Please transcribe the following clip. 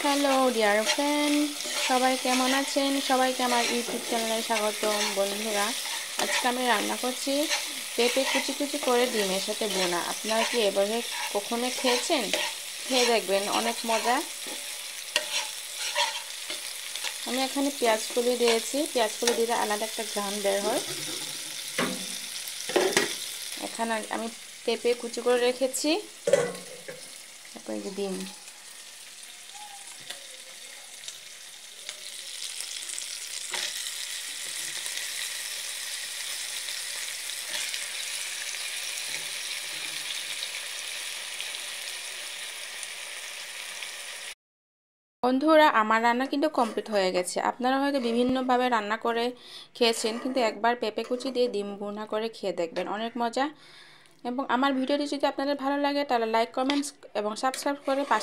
Hello dear friend, সবাই কেমন আছেন? সবাইকে আমার ইউটিউব চ্যানেলে স্বাগতম। বন্ধুরা, আজকে আমি রান্না করছি পেঁপে কুচি কুচি করে ডিমের সাথে বোনা। আপনারা কি এভাবে কখনো খেয়েছেন? খেয়ে দেখবেন, অনেক মজা। আমি এখানে পেঁয়াজ কলি দিয়েছি। পেঁয়াজ কলি দিলে আলাদা একটা ঘ্রাণ বের হয়। এখানে আমি পেঁপে কুচি করে রেখেছি, তারপরে ডিম। বন্ধুরা, আমার রান্না কিন্তু কমপ্লিট হয়ে গেছে। আপনারা হয়তো বিভিন্নভাবে রান্না করে খেয়েছেন, কিন্তু একবার পেঁপে কুচি দিয়ে ডিম ভুনা করে খেয়ে দেখবেন, অনেক মজা। এবং আমার ভিডিওটি যদি আপনাদের ভালো লাগে তাহলে লাইক, কমেন্টস এবং সাবস্ক্রাইব করে পাশে